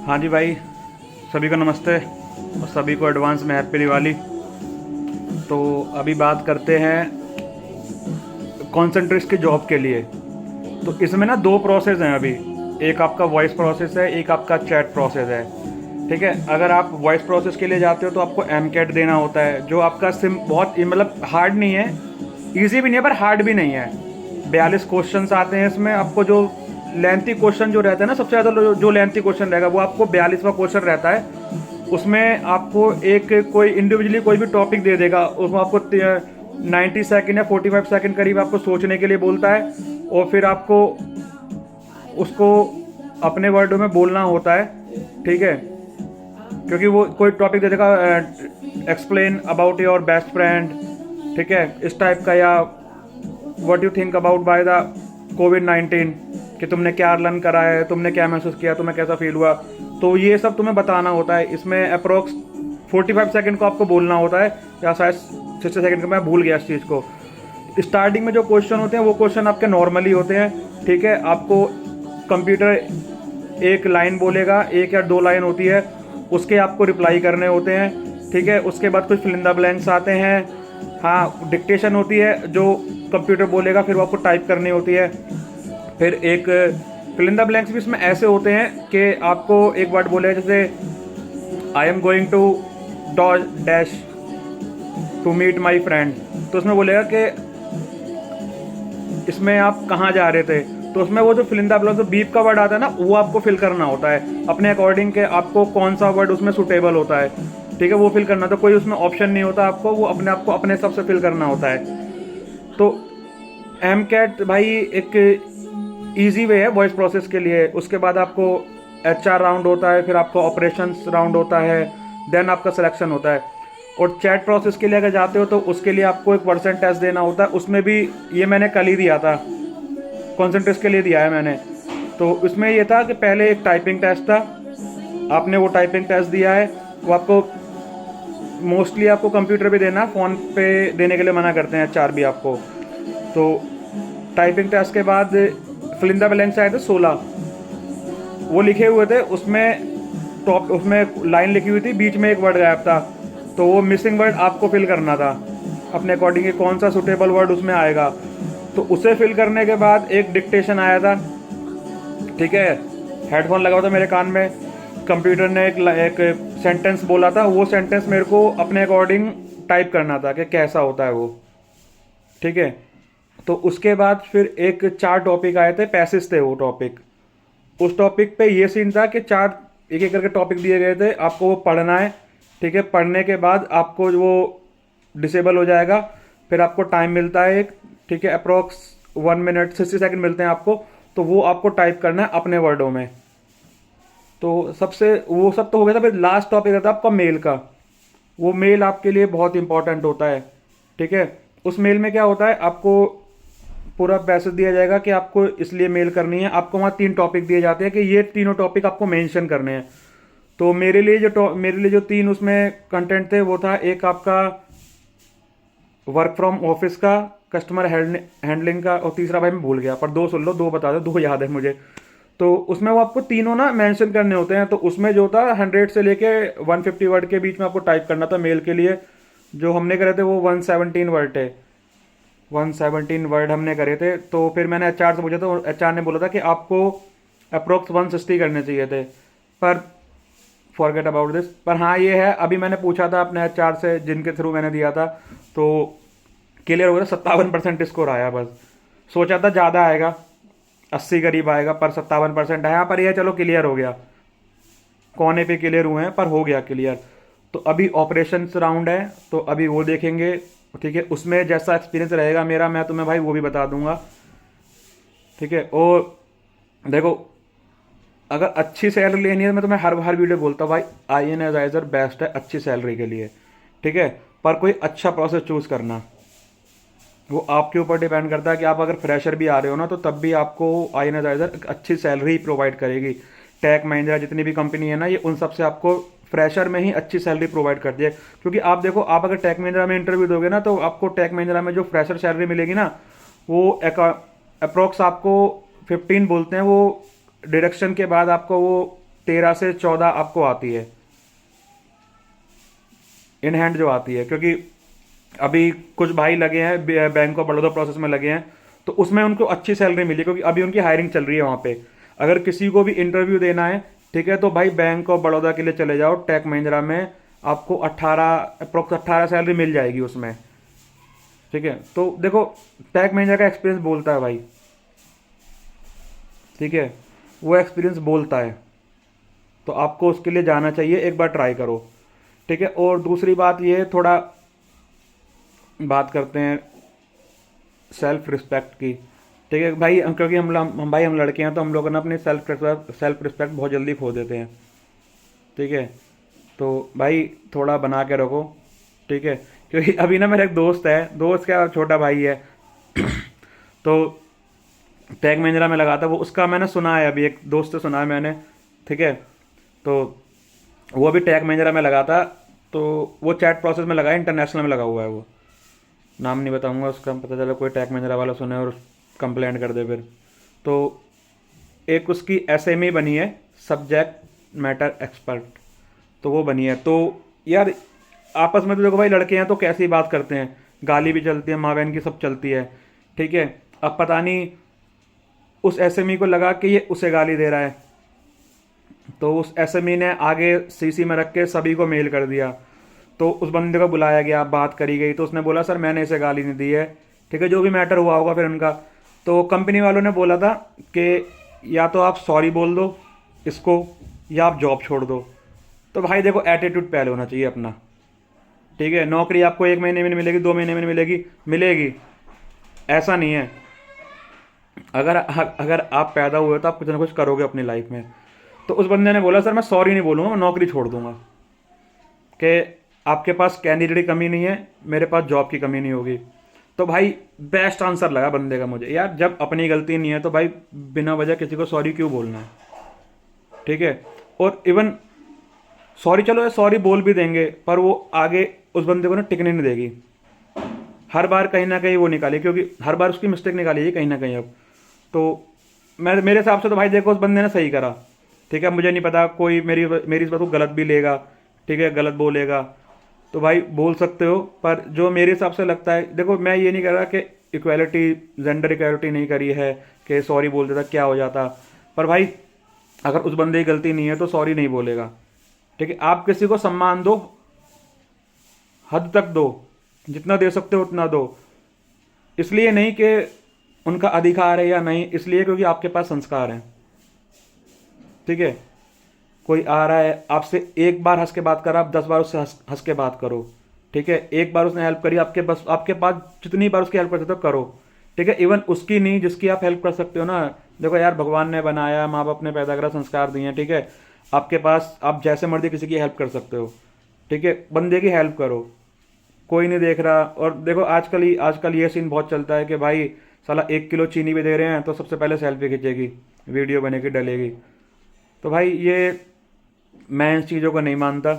हाँ जी भाई, सभी को नमस्ते और सभी को एडवांस में हैप्पी दिवाली। तो अभी बात करते हैं कॉन्सेंट्रेट की जॉब के लिए। तो इसमें ना दो प्रोसेस हैं अभी। एक आपका वॉइस प्रोसेस है, एक आपका चैट प्रोसेस है। ठीक है, अगर आप वॉइस प्रोसेस के लिए जाते हो तो आपको एम कैट देना होता है, जो आपका सिम बहुत मतलब हार्ड नहीं है, ईजी भी नहीं है पर हार्ड भी नहीं है। 42 क्वेश्चन आते हैं इसमें। आपको जो लेंथी क्वेश्चन जो रहता है ना, सबसे ज़्यादा जो लेंथी क्वेश्चन रहेगा वो आपको 42वां क्वेश्चन रहता है। उसमें आपको एक कोई इंडिविजुअली कोई भी टॉपिक दे देगा, उसमें आपको 90 सेकेंड या 45 सेकेंड करीब आपको सोचने के लिए बोलता है, और फिर आपको उसको अपने वर्डों में बोलना होता है। ठीक है, क्योंकि वो कोई टॉपिक दे देगा, explain about your best friend, ठीक है, इस टाइप का, या what you think about by the कोविड-19, कि तुमने क्या लर्न करा है, तुमने क्या महसूस किया, तुम्हें कैसा फील हुआ। तो ये सब तुम्हें बताना होता है। इसमें अप्रोक्स 45 सेकेंड को आपको बोलना होता है, या शायद 60 सेकेंड का, मैं भूल गया इस चीज़ को। स्टार्टिंग में जो क्वेश्चन होते हैं वो क्वेश्चन आपके नॉर्मली होते हैं। ठीक है, आपको कंप्यूटर एक लाइन बोलेगा, एक या दो लाइन होती है, उसके आपको रिप्लाई करने होते हैं। ठीक है, उसके बाद कुछ फिल इन द ब्लैंक्स आते हैं। हाँ, डिक्टेशन होती है जो कंप्यूटर बोलेगा, फिर वो आपको टाइप करनी होती है। फिर एक फिल इन द ब्लैंक्स भी इसमें ऐसे होते हैं कि आपको एक वर्ड बोलेगा, जैसे I am going to dash to meet my friend, तो उसमें बोलेगा कि इसमें आप कहाँ जा रहे थे। तो उसमें वो जो फिल इन द ब्लैंक्स, जो बीप का वर्ड आता है ना, वो आपको फिल करना होता है अपने अकॉर्डिंग के, आपको कौन सा वर्ड उसमें सुटेबल होता है। ठीक है, वो फिल करना। तो कोई उसमें ऑप्शन नहीं होता आपको, वो अपने आप को अपने हिसाब से फिल करना होता है। तो एम कैट भाई एक ईजी वे है वॉइस प्रोसेस के लिए। उसके बाद आपको HR राउंड होता है, फिर आपको ऑपरेशंस राउंड होता है, देन आपका सिलेक्शन होता है। और चैट प्रोसेस के लिए अगर जाते हो तो उसके लिए आपको एक पर्सन टेस्ट देना होता है। उसमें भी ये मैंने कल ही दिया था, कॉन्सेंट्रेट के लिए दिया है मैंने। तो उसमें ये था कि पहले एक टाइपिंग टेस्ट था, आपने वो टाइपिंग टेस्ट दिया है। वो आपको मोस्टली आपको कंप्यूटर पे देना, फ़ोन पे देने के लिए मना करते हैं HR भी आपको। तो टाइपिंग टेस्ट के बाद फिल इन द ब्लैंक्स आए थे 16, वो लिखे हुए थे। उसमें लाइन लिखी हुई थी, बीच में एक वर्ड गायब था, तो वो मिसिंग वर्ड आपको फिल करना था अपने अकॉर्डिंग, कौन सा सुटेबल वर्ड उसमें आएगा। तो उसे फिल करने के बाद एक डिक्टेशन आया था। ठीक है, हेडफोन लगा हुआ था मेरे कान में, कंप्यूटर ने एक सेंटेंस बोला था, वो सेंटेंस मेरे को अपने अकॉर्डिंग टाइप करना था कि कैसा होता है वो। ठीक है, तो उसके बाद फिर एक 4 टॉपिक आए थे, पैसेज थे वो टॉपिक। उस टॉपिक पे ये सीन था कि 4 एक एक करके टॉपिक दिए गए थे, आपको वो पढ़ना है। ठीक है, पढ़ने के बाद आपको वो डिसेबल हो जाएगा। फिर आपको टाइम मिलता है एक, ठीक है, अप्रोक्स 1 मिनट 60 सेकंड मिलते हैं आपको। तो वो आपको टाइप करना है अपने वर्डों में। तो सबसे वो सब तो हो गया था। फिर लास्ट टॉपिक रहता है आपका मेल का। वो मेल आपके लिए बहुत इंपॉर्टेंट होता है। ठीक है, उस मेल में क्या होता है, आपको पूरा पैसेज दिया जाएगा कि आपको इसलिए मेल करनी है। आपको वहाँ 3 टॉपिक दिए जाते हैं कि ये तीनों टॉपिक आपको मेंशन करने हैं। तो मेरे लिए जो 3 उसमें कंटेंट थे, वो था एक आपका वर्क फ्रॉम ऑफिस का, कस्टमर हैंडलिंग का, और तीसरा भाई मैं भूल गया, पर 2 सुन लो, 2 बता दो, 2 याद है मुझे। तो उसमें वो आपको तीनों ना मेंशन करने होते हैं। तो उसमें जो था 100 से लेके 150 वर्ड के बीच में आपको टाइप करना था मेल के लिए। जो हमने करे थे वो 117 वर्ड थे, 117 वर्ड हमने करे थे। तो फिर मैंने HR से पूछा, तो HR ने बोला था कि आपको अप्रोक्स 160 करने चाहिए थे, पर फॉरगेट अबाउट दिस। पर हाँ ये है, अभी मैंने पूछा था अपने HR से जिनके थ्रू मैंने दिया था, तो क्लियर हो गया। 57% स्कोर आया बस। सोचा था ज़्यादा आएगा, 80 करीब आएगा, पर 57% आया। पर यह चलो क्लियर हो गया, कोने पे क्लियर हुए हैं पर हो गया क्लियर। तो अभी ऑपरेशंस राउंड है, तो अभी वो देखेंगे। ठीक है, उसमें जैसा एक्सपीरियंस रहेगा मेरा, मैं तुम्हें भाई वो भी बता दूंगा। ठीक है, और देखो, अगर अच्छी सैलरी लेनी है, मैं तुम्हें हर हर वीडियो बोलता हूँ भाई, IN एनालाइजर बेस्ट है अच्छी सैलरी के लिए। ठीक है, पर कोई अच्छा प्रोसेस चूज़ करना, वो आपके ऊपर डिपेंड करता है कि आप अगर फ्रेशर भी आ रहे हो ना, तो तब भी आपको IN एनालाइजर अच्छी सैलरी प्रोवाइड करेगी। टेक महिंद्रा जितनी भी कंपनी है ना, ये उन सब से आपको फ्रेशर में ही अच्छी सैलरी प्रोवाइड करती है। क्योंकि आप देखो, आप अगर टेक महिंद्रा में इंटरव्यू दोगे ना, तो आपको टेक महिंद्रा में जो फ्रेशर सैलरी मिलेगी ना, वो अप्रोक्स आपको 15 बोलते हैं, वो डिडक्शन के बाद आपको वो 13 से 14 आपको आती है इन हैंड जो आती है, क्योंकि अभी कुछ भाई लगे हैं बैंक ऑफ बड़ौदा प्रोसेस में लगे हैं, तो उसमें उनको अच्छी सैलरी मिली, क्योंकि अभी उनकी हायरिंग चल रही है वहाँ पे। अगर किसी को भी इंटरव्यू देना है, ठीक है, तो भाई बैंक ऑफ बड़ौदा के लिए चले जाओ, टेक महिंद्रा में आपको 18 अप्रोक्स 18 सैलरी मिल जाएगी उसमें, ठीक है। तो देखो टेक महिंद्रा का एक्सपीरियंस बोलता है भाई, ठीक है, वो एक्सपीरियंस बोलता है, तो आपको उसके लिए जाना चाहिए, एक बार ट्राई करो, ठीक है। और दूसरी बात ये, थोड़ा बात करते हैं सेल्फ रिस्पेक्ट की, ठीक है भाई, क्योंकि हम लड़के हैं, तो हम लोग ना अपनी सेल्फ रिस्पेक्ट बहुत जल्दी खो देते हैं, ठीक है। तो भाई थोड़ा बना के रखो, ठीक है, क्योंकि अभी ना मेरा एक दोस्त का छोटा भाई है तो टैग महिंद्रा में लगा था वो, उसका मैंने सुना है, अभी एक दोस्त से सुना है मैंने, ठीक है। तो वो अभी टैग महिंद्रा में लगा था, तो वो चैट प्रोसेस में लगा है, इंटरनेशनल में लगा हुआ है वो, नाम नहीं बताऊंगा उसका, पता चला कोई टैग महिंद्रा वाला सुने और कंप्लेंट कर दे फिर। तो एक उसकी एसएमई बनी है, सब्जेक्ट मैटर एक्सपर्ट, तो वो बनी है। तो यार आपस में तो देखो भाई लड़के हैं तो कैसी बात करते हैं, गाली भी चलती है, माँ बहन की सब चलती है, ठीक है। अब पता नहीं उस एसएमई को लगा कि ये उसे गाली दे रहा है, तो उस एसएमई ने आगे सीसी में रख के सभी को मेल कर दिया, तो उस बंदे को बुलाया गया, बात करी गई, तो उसने बोला सर मैंने इसे गाली नहीं दी है, ठीक है, जो भी मैटर हुआ होगा फिर उनका। तो कंपनी वालों ने बोला था कि या तो आप सॉरी बोल दो इसको, या आप जॉब छोड़ दो। तो भाई देखो एटीट्यूड पहले होना चाहिए अपना, ठीक है। नौकरी आपको 1 महीने में नहीं मिलेगी, 2 महीने में नहीं मिलेगी, मिलेगी, ऐसा नहीं है। अगर अगर आप पैदा हुए तो आप कुछ ना कुछ करोगे अपनी लाइफ में। तो उस बंदे ने बोला सर मैं सॉरी नहीं बोलूँगा, मैं नौकरी छोड़ दूंगा, कि आपके पास कैंडिडेट की कमी नहीं है, मेरे पास जॉब की कमी नहीं होगी। तो भाई बेस्ट आंसर लगा बंदे का मुझे, यार जब अपनी गलती नहीं है तो भाई बिना वजह किसी को सॉरी क्यों बोलना है, ठीक है। और इवन सॉरी, चलो सॉरी बोल भी देंगे, पर वो आगे उस बंदे को ना टिकने नहीं देगी, हर बार कहीं ना कहीं वो निकाली, क्योंकि हर बार उसकी मिस्टेक निकाली है कहीं ना कहीं। अब तो मेरे हिसाब से तो भाई देखो उस बंदे ने सही करा, ठीक है। मुझे नहीं पता कोई मेरी इस बात को गलत भी लेगा, ठीक है, गलत बोलेगा, तो भाई बोल सकते हो, पर जो मेरे हिसाब से लगता है, देखो मैं ये नहीं कह रहा कि इक्वालिटी, जेंडर इक्वालिटी नहीं करी है कि सॉरी बोल देता क्या हो जाता, पर भाई अगर उस बंदे की गलती नहीं है तो सॉरी नहीं बोलेगा, ठीक है। आप किसी को सम्मान दो, हद तक दो, जितना दे सकते हो उतना दो, इसलिए नहीं कि उनका अधिकार है या नहीं, इसलिए क्योंकि आपके पास संस्कार हैं, ठीक है। कोई आ रहा है आपसे, एक बार हंस के बात करा, आप 10 बार उससे हंस के बात करो, ठीक है। एक बार उसने हेल्प करी, आपके पास जितनी बार उसकी हेल्प कर सकते हो करो, ठीक है। इवन उसकी नहीं जिसकी आप हेल्प कर सकते हो ना, देखो यार भगवान ने बनाया, माँ बाप ने पैदा करा, संस्कार दिए हैं, ठीक है। आपके पास आप जैसे मर्जी किसी की हेल्प कर सकते हो, ठीक है, बंदे की हेल्प करो, कोई नहीं देख रहा। और देखो आजकल ये सीन बहुत चलता है कि भाई साला 1 किलो चीनी भी दे रहे हैं तो सबसे पहले सेल्फी खींचेगी, वीडियो बनेगी, डलेगी। तो भाई ये मैं इन चीज़ों को नहीं मानता,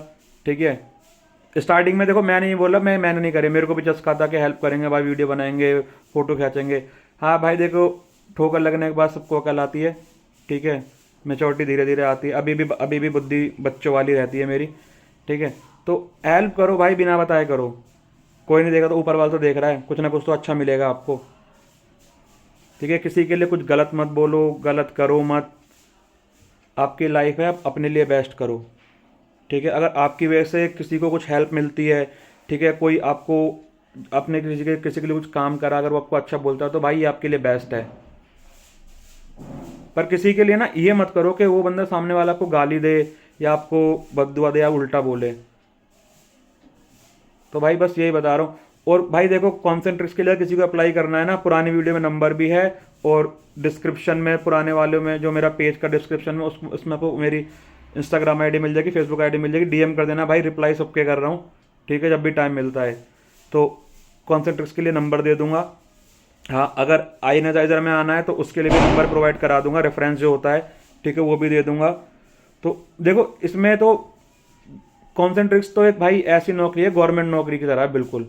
ठीक है। स्टार्टिंग में देखो मैं नहीं बोला, मैंने नहीं करे, मेरे को भी चस्का था कि हेल्प करेंगे भाई, वीडियो बनाएंगे, फोटो खींचेंगे। हाँ भाई देखो ठोकर लगने के बाद सबको अकल आती है, ठीक है, मेचोरिटी धीरे धीरे आती है, अभी भी बुद्धि बच्चों वाली रहती है मेरी, ठीक है। तो हेल्प करो भाई, बिना बताए करो, कोई नहीं देगा तो ऊपर वाला तो देख रहा है, कुछ ना कुछ तो अच्छा मिलेगा आपको, ठीक है। किसी के लिए कुछ गलत मत बोलो, गलत करो मत, आपकी लाइफ है, आप अपने लिए बेस्ट करो, ठीक है। अगर आपकी वजह से किसी को कुछ हेल्प मिलती है, ठीक है, कोई आपको अपने किसी के लिए कुछ काम करा, अगर वो आपको अच्छा बोलता है तो भाई ये आपके लिए बेस्ट है। पर किसी के लिए ना ये मत करो कि वो बंदा सामने वाला आपको गाली दे या आपको बददुआ दे या उल्टा बोले। तो भाई बस यही बता रहा हूँ। और भाई देखो कॉन्सेंट्रिक्स के लिए किसी को अप्लाई करना है ना, पुरानी वीडियो में नंबर भी है, और डिस्क्रिप्शन में पुराने वाले में जो मेरा पेज का डिस्क्रिप्शन में उसमें आपको मेरी इंस्टाग्राम आईडी मिल जाएगी, फेसबुक आईडी मिल जाएगी, डीएम कर देना भाई, रिप्लाई सबके कर रहा हूँ, ठीक है, जब भी टाइम मिलता है। तो कॉन्सेंट्रिक्स के लिए नंबर दे दूंगा। हाँ अगर आयनाइजर में आना है तो उसके लिए भी नंबर प्रोवाइड करा दूंगा, रेफरेंस जो होता है, ठीक है, वो भी दे दूंगा। तो देखो इसमें तो कॉन्सेंट्रिक्स तो एक भाई ऐसी नौकरी है गवर्नमेंट नौकरी की तरह बिल्कुल,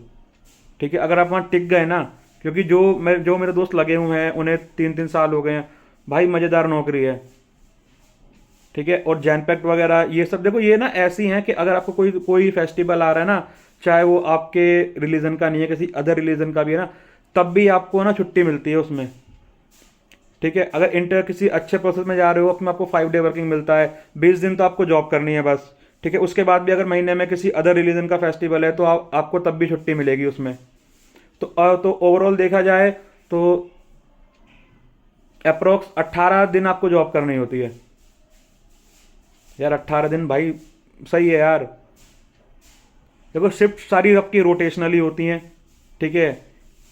ठीक है। अगर आप वहाँ टिक गए ना, क्योंकि जो मेरे दोस्त लगे हुए हैं उन्हें 3-3 साल हो गए हैं भाई, मज़ेदार नौकरी है, ठीक है। और जैनपेक्ट वगैरह ये सब देखो, ये ना ऐसी हैं कि अगर आपको कोई कोई फेस्टिवल आ रहा है ना, चाहे वो आपके रिलीजन का नहीं है, किसी अदर रिलीजन का भी है ना, तब भी आपको ना छुट्टी मिलती है उसमें। ठीक है। अगर इंटर किसी अच्छे प्रोसेस में जा रहे हो, उसमें आपको 5 डे वर्किंग मिलता है, 20 दिन तो आपको जॉब करनी है बस। ठीक है। उसके बाद भी अगर महीने में किसी अदर रिलीजन का फेस्टिवल है तो आपको तब भी छुट्टी मिलेगी उसमें। तो ओवरऑल देखा जाए तो अप्रोक्स 18 दिन आपको जॉब करनी होती है यार। 18 दिन भाई सही है यार। देखो शिफ्ट सारी आपकी रोटेशनली होती हैं। ठीक है।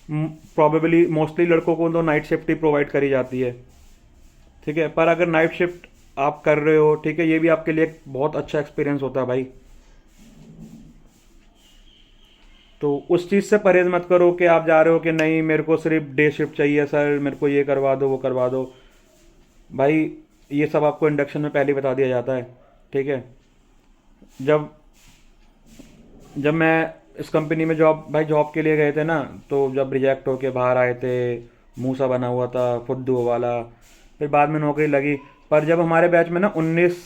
प्रॉबेबली मोस्टली लड़कों को तो नाइट शिफ्ट ही प्रोवाइड करी जाती है। ठीक है। पर अगर नाइट शिफ्ट आप कर रहे हो, ठीक है, ये भी आपके लिए एक बहुत अच्छा एक्सपीरियंस होता है भाई। तो उस चीज़ से परहेज मत करो कि आप जा रहे हो कि नहीं मेरे को सिर्फ डे शिफ्ट चाहिए सर, मेरे को ये करवा दो वो करवा दो। भाई ये सब आपको इंडक्शन में पहले ही बता दिया जाता है। ठीक है। जब जब मैं इस कंपनी में जॉब के लिए गए थे ना, तो जब रिजेक्ट होके बाहर आए थे, मुंह सा बना हुआ था फुद्दू वाला, फिर बाद में नौकरी लगी। पर जब हमारे बैच में ना 19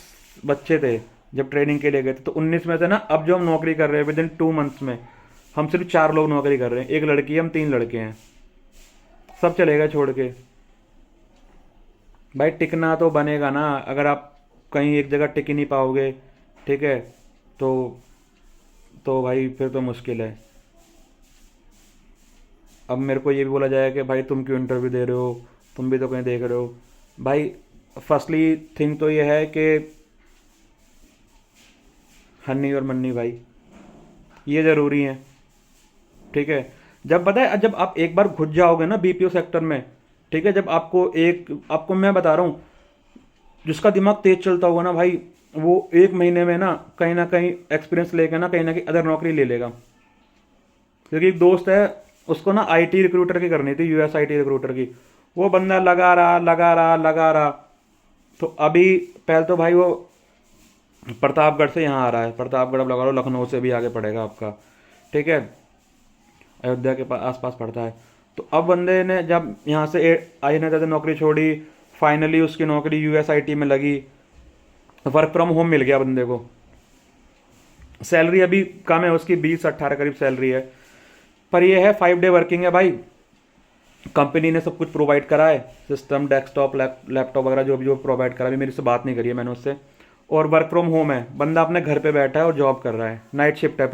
बच्चे थे, जब ट्रेनिंग के लिए गए थे, तो 19 में से ना अब जो हम नौकरी कर रहे हैं विद इन 2 मंथ्स में, हम सिर्फ 4 लोग नौकरी कर रहे हैं। एक लड़की है, हम 3 लड़के हैं। सब चलेगा छोड़ के। भाई टिकना तो बनेगा ना, अगर आप कहीं एक जगह टिक ही नहीं पाओगे, ठीक है, तो भाई फिर तो मुश्किल है। अब मेरे को ये भी बोला जाए कि भाई तुम क्यों इंटरव्यू दे रहे हो, तुम भी तो कहीं देख रहे हो। भाई फर्स्टली थिंग तो ये है कि हन्नी और मन्नी भाई ये ज़रूरी है। ठीक है। जब पता है, जब आप एक बार घुस जाओगे ना बीपीओ सेक्टर में, ठीक है, जब आपको मैं बता रहा हूँ, जिसका दिमाग तेज चलता होगा ना भाई, वो 1 महीने में ना कहीं एक्सपीरियंस लेके ना कहीं अदर नौकरी ले लेगा। क्योंकि एक दोस्त है, उसको ना आईटी रिक्रूटर की करनी थी, यूएस आईटी रिक्रूटर की। वो बंदा लगा रहा लगा रहा लगा रहा। तो अभी पहले तो भाई वो प्रतापगढ़ से यहाँ आ रहा है, प्रतापगढ़ अब लगा लो लखनऊ से भी आगे पड़ेगा आपका। ठीक है। अयोध्या के आसपास पड़ता है। तो अब बंदे ने जब यहाँ से आई ने ज़्यादा नौकरी छोड़ी, फाइनली उसकी नौकरी यूएस आईटी में लगी, वर्क फ्रॉम होम मिल गया बंदे को। सैलरी अभी कम है उसकी, 20 से 18 करीब सैलरी है। पर ये है 5 डे वर्किंग है भाई। कंपनी ने सब कुछ प्रोवाइड करा है, सिस्टम, डेस्कटॉप, लैपटॉप वगैरह जो भी जो प्रोवाइड करा है। मेरे से बात नहीं करी है मैंने उससे। और वर्क फ्रॉम होम है, बंदा अपने घर पे बैठा है और जॉब कर रहा है, नाइट शिफ्ट है।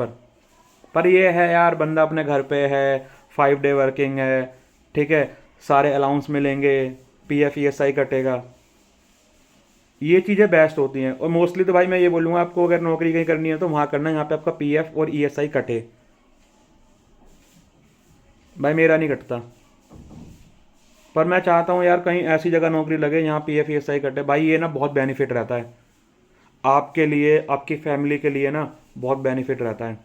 पर ये है यार, बंदा अपने घर पे है, 5 डे वर्किंग है। ठीक है। सारे अलाउंस मिलेंगे, पीएफ ईएसआई कटेगा। ये चीज़ें बेस्ट होती हैं। और मोस्टली तो भाई मैं ये बोलूँगा, आपको अगर नौकरी कहीं करनी है तो वहाँ करना जहाँ पे आपका पीएफ और ईएसआई कटे। भाई मेरा नहीं कटता, पर मैं चाहता हूँ यार कहीं ऐसी जगह नौकरी लगे जहाँ पीएफ ईएसआई कटे। भाई ये ना बहुत बेनिफिट रहता है आपके लिए, आपकी फैमिली के लिए ना बहुत बेनिफिट रहता है।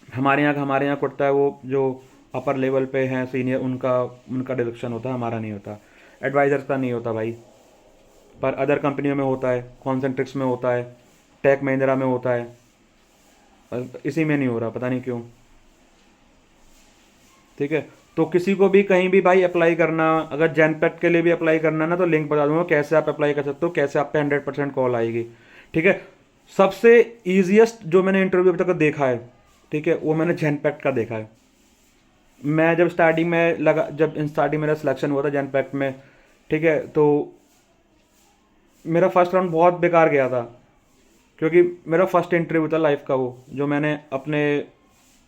हमारे यहाँ कटता है वो जो अपर लेवल पे हैं सीनियर, उनका उनका डिडक्शन होता है, हमारा नहीं होता। एडवाइजर्स का नहीं होता भाई। पर अदर कंपनियों में होता है, कॉन्सेंट्रिक्स में होता है, टेक महिंद्रा में होता है। इसी में नहीं हो रहा, पता नहीं क्यों। ठीक है। तो किसी को भी कहीं भी भाई अप्लाई करना, अगर जैनपेट के लिए भी अप्लाई करना ना, तो लिंक बता दूंगा कैसे आप अप्लाई कर सकते हो, कैसे आप पे 100% कॉल आएगी। ठीक है। सबसे ईजिएस्ट जो मैंने इंटरव्यू अभी तक देखा है, ठीक है, वो मैंने जैनपेक्ट का देखा है। मैं जब स्टार्टिंग में लगा, जब स्टार्टिंग मेरा सिलेक्शन हुआ था जैनपेक्ट में, ठीक है, तो मेरा फर्स्ट राउंड बहुत बेकार गया था। क्योंकि मेरा फर्स्ट इंटरव्यू था लाइफ का, वो जो मैंने अपने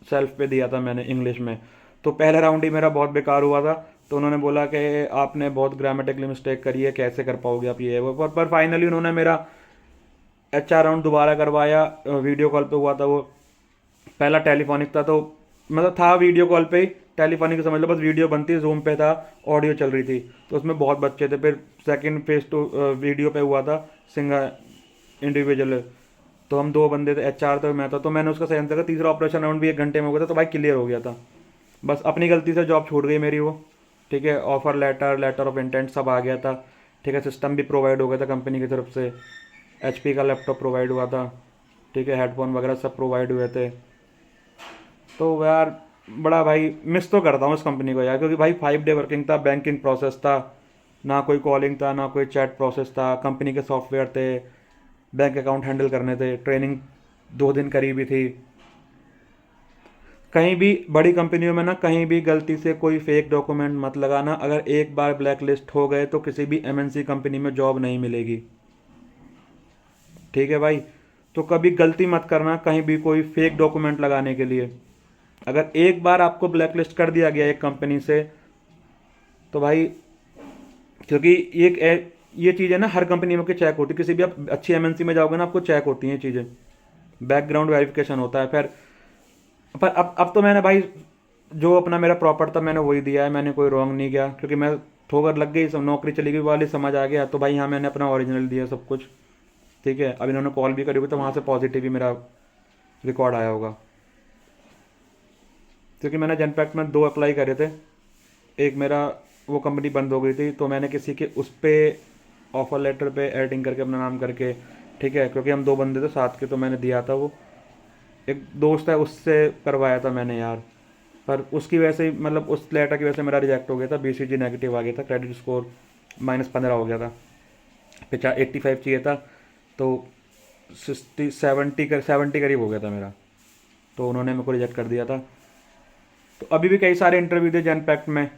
सेल्फ पे दिया था मैंने इंग्लिश में। तो पहला राउंड ही मेरा बहुत बेकार हुआ था। तो उन्होंने बोला कि आपने बहुत ग्रामेटिकली मिस्टेक करी है, कैसे कर पाओगे आप ये वो। पर फाइनली उन्होंने मेरा एचआर राउंड दोबारा करवाया, वीडियो कॉल पे हुआ था वो। पहला टेलीफोनिक था, तो मतलब था वीडियो कॉल पे ही, टेलीफोनिक समझ लो, बस वीडियो बनती, जूम पे था, ऑडियो चल रही थी। तो उसमें बहुत बच्चे थे। फिर सेकंड फेस टू वीडियो पे हुआ था, सिंगल इंडिविजुअल। तो हम 2 बंदे थे, एचआर था, मैं था। तो मैंने उसका सही आंसर था। तीसरा ऑपरेशन राउंड भी 1 घंटे में हो गया था, तो भाई क्लियर हो गया था। बस अपनी गलती से जॉब छूट गई मेरी वो। ठीक है। Offer letter, letter of intent सब आ गया था। ठीक है। सिस्टम भी प्रोवाइड हो गया था कंपनी की तरफ से, एचपी का लैपटॉप प्रोवाइड हुआ था। ठीक है। हेडफोन वगैरह सब प्रोवाइड हुए थे। तो यार बड़ा भाई मिस तो करता हूँ इस कंपनी को यार, क्योंकि भाई 5 डे वर्किंग था, बैंकिंग प्रोसेस था, ना कोई कॉलिंग था, ना कोई चैट प्रोसेस था, कंपनी के सॉफ्टवेयर थे, बैंक अकाउंट हैंडल करने थे, ट्रेनिंग 2 दिन करी भी थी। कहीं भी बड़ी कंपनियों में ना कहीं भी गलती से कोई फेक डॉक्यूमेंट मत लगाना। अगर एक बार ब्लैक लिस्ट हो गए तो किसी भी एमएनसी कंपनी में जॉब नहीं मिलेगी। ठीक है भाई, तो कभी गलती मत करना कहीं भी कोई फेक डॉक्यूमेंट लगाने के लिए। अगर एक बार आपको ब्लैक लिस्ट कर दिया गया एक कंपनी से, तो भाई, क्योंकि ये चीज़ें ना हर कंपनी में चेक होती है। किसी भी आप अच्छी एमएनसी में जाओगे ना, आपको चेक होती हैं ये चीज़ें, बैकग्राउंड वेरिफिकेशन होता है। फिर पर अब तो मैंने भाई जो अपना मेरा प्रॉपर था मैंने वही दिया है, मैंने कोई रॉन्ग नहीं किया, क्योंकि मैं ठोकर लग गई, सब नौकरी चली गई वाली समझ आ गया, तो भाई यहाँ मैंने अपना ओरिजिनल दिया सब कुछ। ठीक है, अब इन्होंने कॉल भी करी होगी तो वहाँ से पॉजिटिव ही मेरा रिकॉर्ड आया होगा, क्योंकि मैंने जनपैक्ट में 2 अप्लाई करे थे। एक मेरा वो कंपनी बंद हो गई थी, तो मैंने किसी के उस पर ऑफर लेटर पे एडिटिंग करके अपना नाम करके, ठीक है, क्योंकि हम 2 बंदे थे साथ के, तो मैंने दिया था वो। एक दोस्त है उससे करवाया था मैंने यार, पर उसकी वजह से मतलब उस लेटर की वजह से मेरा रिजेक्ट हो गया था, बीसीजी नेगेटिव आ गया था, क्रेडिट स्कोर -15 हो गया था, 85 चाहिए था, तो 70 करीब हो गया था मेरा, तो उन्होंने मेरे को रिजेक्ट कर दिया था। तो अभी भी कई सारे इंटरव्यू थे जनपैक्ट में।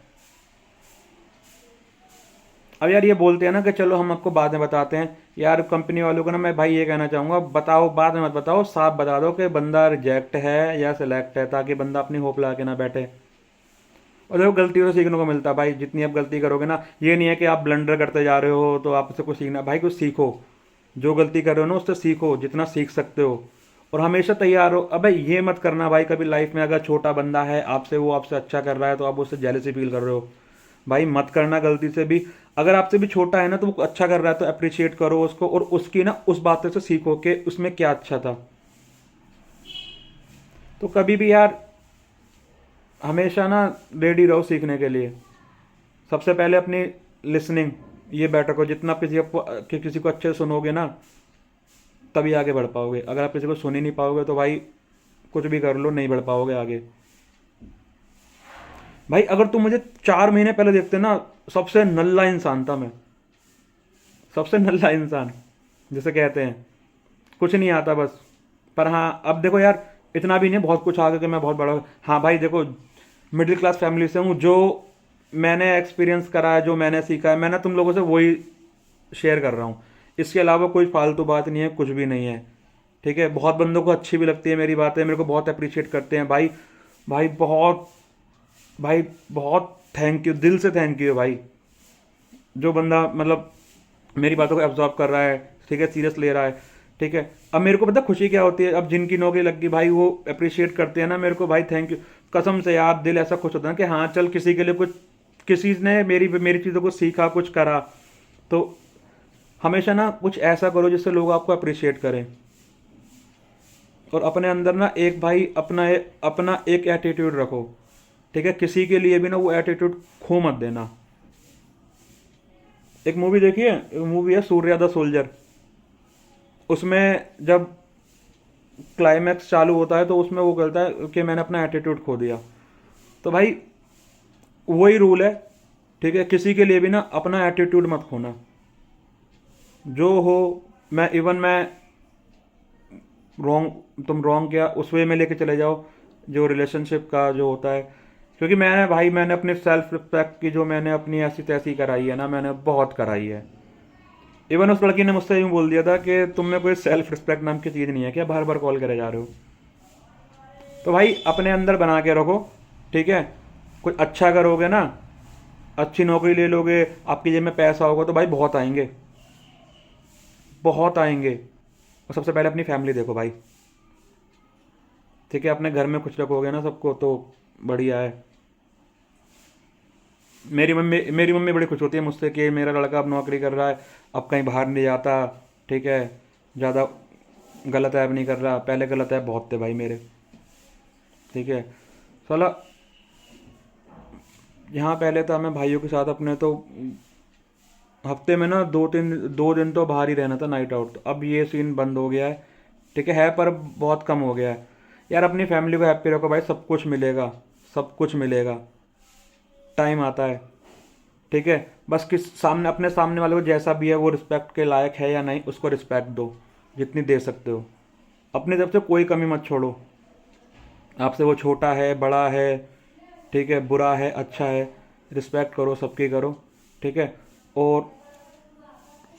अब यार ये बोलते हैं ना कि चलो हम आपको बाद में बताते हैं, यार कंपनी वालों को ना मैं भाई ये कहना चाहूँगा, बताओ बाद में मत बताओ, साफ बता दो कि बंदा रिजेक्ट है या सिलेक्ट है, ताकि बंदा अपनी होप ला के ना बैठे। और देखो गलती से सीखने को मिलता है भाई, जितनी आप गलती करोगे ना, ये नहीं है कि आप ब्लंडर करते जा रहे हो तो आपसे कुछ सीखना, भाई कुछ सीखो, जो गलती कर रहे हो ना उससे सीखो जितना सीख सकते हो, और हमेशा तैयार हो। अबे ये मत करना भाई कभी लाइफ में, अगर छोटा बंदा है आपसे, वो आपसे अच्छा कर रहा है तो आप उससे जेलसी फील कर रहे हो, भाई मत करना गलती से भी। अगर आपसे भी छोटा है ना तो वो अच्छा कर रहा है तो अप्रिशिएट करो उसको, और उसकी ना उस बात से सीखो कि उसमें क्या अच्छा था। तो कभी भी यार हमेशा ना रेडी रहो सीखने के लिए। सबसे पहले अपनी लिसनिंग ये बेटर करो, जितना किसी को अच्छे से सुनोगे ना तभी आगे बढ़ पाओगे। अगर आप किसी को सुन ही नहीं पाओगे तो भाई कुछ भी कर लो नहीं बढ़ पाओगे आगे। भाई अगर तुम मुझे 4 महीने पहले देखते ना, सबसे नल्ला इंसान था मैं, सबसे नल्ला इंसान जिसे कहते हैं, कुछ नहीं आता बस। पर हाँ अब देखो यार, इतना भी नहीं बहुत कुछ आ गया कि मैं बहुत बड़ा हाँ भाई देखो, मिडिल क्लास फैमिली से हूँ, जो मैंने एक्सपीरियंस करा है, जो मैंने सीखा है, मैं ना तुम लोगों से वही शेयर कर रहा हूँ। इसके अलावा कोई फालतू बात नहीं है, कुछ भी नहीं है। ठीक है, बहुत बंदों को अच्छी भी लगती है मेरी बातें, मेरे को बहुत अप्रिशिएट करते हैं भाई। भाई बहुत, भाई बहुत थैंक यू, दिल से थैंक यू भाई। जो बंदा मतलब मेरी बातों को एब्जॉर्ब कर रहा है, ठीक है, सीरियस ले रहा है। ठीक है, अब मेरे को पता खुशी क्या होती है, अब जिनकी नौकरी लग गई भाई वो अप्रिशिएट करते हैं ना मेरे को, भाई थैंक यू, कसम से यार दिल ऐसा खुश होता है कि हाँ चल किसी के लिए कुछ, किसी ने मेरी मेरी चीज़ों को सीखा, कुछ करा। तो हमेशा ना कुछ ऐसा करो जिससे लोग आपको अप्रिशिएट करें, और अपने अंदर ना एक भाई अपना एक एटीट्यूड रखो। ठीक है, किसी के लिए भी ना वो एटीट्यूड खो मत देना। एक मूवी देखी है, एक मूवी है सूर्या द सोल्जर, उसमें जब क्लाइमैक्स चालू होता है तो उसमें वो कहता है कि मैंने अपना एटीट्यूड खो दिया। तो भाई वही रूल है, ठीक है, किसी के लिए भी ना अपना एटीट्यूड मत खोना। जो हो, मैं रॉन्ग, तुम रॉन्ग किया उस वे में लेके चले जाओ, जो रिलेशनशिप का जो होता है। क्योंकि मैंने अपने सेल्फ रिस्पेक्ट की जो मैंने अपनी ऐसी तैसी कराई है ना, मैंने बहुत कराई है। इवन उस लड़की ने मुझसे यूँ बोल दिया था कि तुम में कोई सेल्फ रिस्पेक्ट नाम की चीज़ नहीं है क्या, बार बार कॉल करे जा रहे हो। तो भाई अपने अंदर बना के रखो। ठीक है, कुछ अच्छा करोगे ना, अच्छी नौकरी ले लोगे, आपकी जेब में पैसा होगा तो भाई बहुत आएंगे, बहुत आएंगे। और सबसे पहले अपनी फैमिली देखो भाई। ठीक है, अपने घर में कुछ रखोगे ना सबको तो बढ़िया है। मेरी मम्मी बड़ी खुश होती है मुझसे कि मेरा लड़का अब नौकरी कर रहा है, अब कहीं बाहर नहीं जाता। ठीक है, ज़्यादा गलत ऐप नहीं कर रहा, पहले गलत ऐप बहुत थे भाई मेरे। ठीक है, साला यहाँ पहले था मैं भाइयों के साथ अपने, तो हफ्ते में ना 2 दिन तो बाहर ही रहना था नाइट आउट। तो अब ये सीन बंद हो गया है। ठीक है पर बहुत कम हो गया है। यार अपनी फैमिली को हैप्पी रखो भाई, सब कुछ मिलेगा, सब कुछ मिलेगा, टाइम आता है। ठीक है। बस किस सामने अपने सामने वाले को जैसा भी है वो रिस्पेक्ट के लायक है या नहीं, उसको रिस्पेक्ट दो जितनी दे सकते हो। अपनी तरफ से कोई कमी मत छोड़ो। आपसे वो छोटा है, बड़ा है, ठीक है, बुरा है, अच्छा है, रिस्पेक्ट करो, सबकी करो, ठीक है। और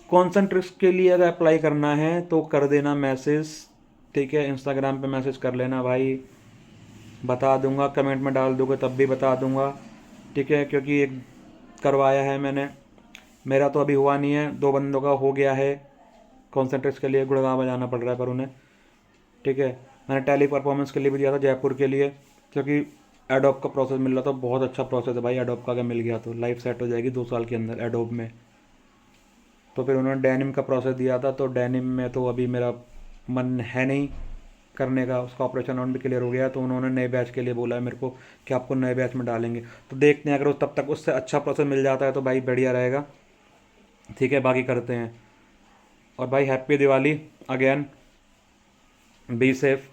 कॉन्सेंट्रिक्स के लिए अगर अप्लाई करना है तो कर देना मैसेज, ठीक है, इंस्टाग्राम पे मैसेज कर लेना भाई, बता दूंगा, कमेंट में डाल दोगे तब भी बता दूंगा, ठीक है। क्योंकि एक करवाया है मैंने, मेरा तो अभी हुआ नहीं है, 2 बंदों का हो गया है। कॉन्सेंट्रिक्स के लिए गुड़गांव में जाना पड़ रहा है पर उन्हें, ठीक है। मैंने टैली परफॉर्मेंस के लिए भी दिया था जयपुर के लिए, क्योंकि एडोब का प्रोसेस मिल रहा था, बहुत अच्छा प्रोसेस है भाई एडोब का, अगर मिल गया तो लाइफ सेट हो जाएगी 2 साल के अंदर एडोब में। तो फिर उन्होंने डेनिम का प्रोसेस दिया था, तो डेनिम में तो अभी मेरा मन है नहीं करने का, उसका ऑपरेशन राउंड भी क्लियर हो गया, तो उन्होंने नए बैच के लिए बोला है मेरे को कि आपको नए बैच में डालेंगे। तो देखते हैं, अगर वो तब तक उससे अच्छा प्रोसेस मिल जाता है तो भाई बढ़िया रहेगा, ठीक है, बाकी करते हैं। और भाई happy Diwali again, be safe.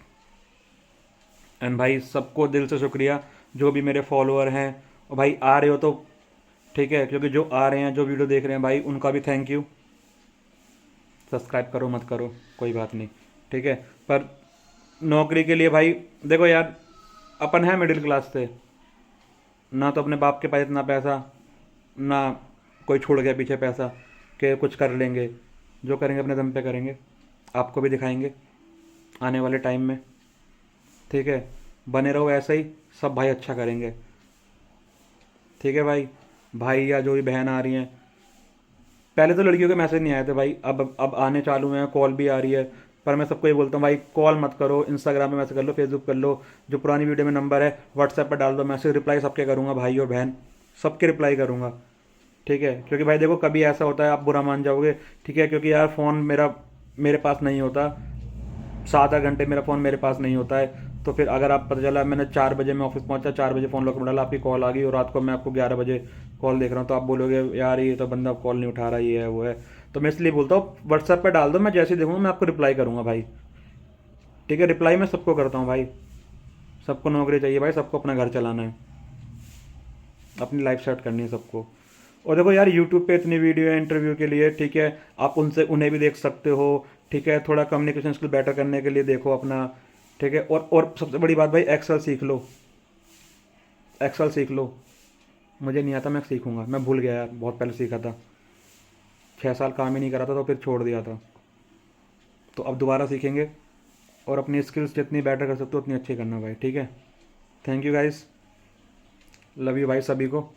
And भाई सबको दिल से शुक्रिया जो भी मेरे फॉलोअर हैं, और भाई आ रहे हो तो ठीक है, क्योंकि जो आ रहे हैं, जो वीडियो देख रहे हैं भाई, उनका भी थैंक यू। सब्सक्राइब करो मत करो कोई बात नहीं, ठीक है। पर नौकरी के लिए भाई देखो यार, अपन है मिडिल क्लास से, ना तो अपने बाप के पास इतना पैसा, ना कोई छोड़ गया पीछे पैसा कि कुछ कर लेंगे। जो करेंगे अपने दम पे करेंगे, आपको भी दिखाएंगे आने वाले टाइम में, ठीक है। बने रहो ऐसा ही, सब भाई अच्छा करेंगे, ठीक है भाई। भाई या जो भी बहन आ रही हैं, पहले तो लड़कियों के मैसेज नहीं आए थे भाई, अब आने चालू हैं, कॉल भी आ रही है। पर मैं सबको ये बोलता हूँ भाई, कॉल मत करो, इंस्टाग्राम पे मैसेज कर लो, फेसबुक कर लो, जो पुरानी वीडियो में नंबर है व्हाट्सएप पर डाल दो मैसेज, रिप्लाई सबके करूँगा भाई और बहन, सबके रिप्लाई करूँगा, ठीक है। क्योंकि भाई देखो कभी ऐसा होता है आप बुरा मान जाओगे, ठीक है, क्योंकि यार फ़ोन मेरे पास नहीं होता, 7 8 घंटे मेरा फ़ोन मेरे पास नहीं होता है। तो फिर अगर आप पता चला मैंने 4 बजे मैं ऑफिस पहुंचा, 4 बजे फ़ोन लॉक में डाला, आपकी कॉल आ गई और रात को मैं आपको 11 बजे कॉल देख रहा हूँ, तो आप बोलोगे यार ये तो बंदा कॉल नहीं उठा रहा, ये है वो है। तो मैं इसलिए बोलता हूँ व्हाट्सएप पर डाल दो, मैं जैसे ही देखूँगा मैं आपको रिप्लाई करूँगा भाई, ठीक है। रिप्लाई मैं सबको करता हूँ भाई, सबको नौकरी चाहिए भाई, सबको अपना घर चलाना है, अपनी लाइफ सेट करनी है सबको। और देखो यार यूट्यूब पे इतनी वीडियो है इंटरव्यू के लिए, ठीक है, आप उनसे उन्हें भी देख सकते हो, ठीक है। थोड़ा कम्युनिकेशन स्किल बेटर करने के लिए देखो अपना, ठीक है। और सबसे बड़ी बात भाई, एक्सेल सीख लो, एक्सेल सीख लो। मुझे नहीं आता, मैं सीखूंगा, मैं भूल गया यार, बहुत पहले सीखा था, 6 साल काम ही नहीं करा था तो फिर छोड़ दिया था, तो अब दोबारा सीखेंगे। और अपनी स्किल्स जितनी बेटर कर सकते हो उतनी अच्छी करना भाई, ठीक है। Thank you guys, love you भाई सभी को।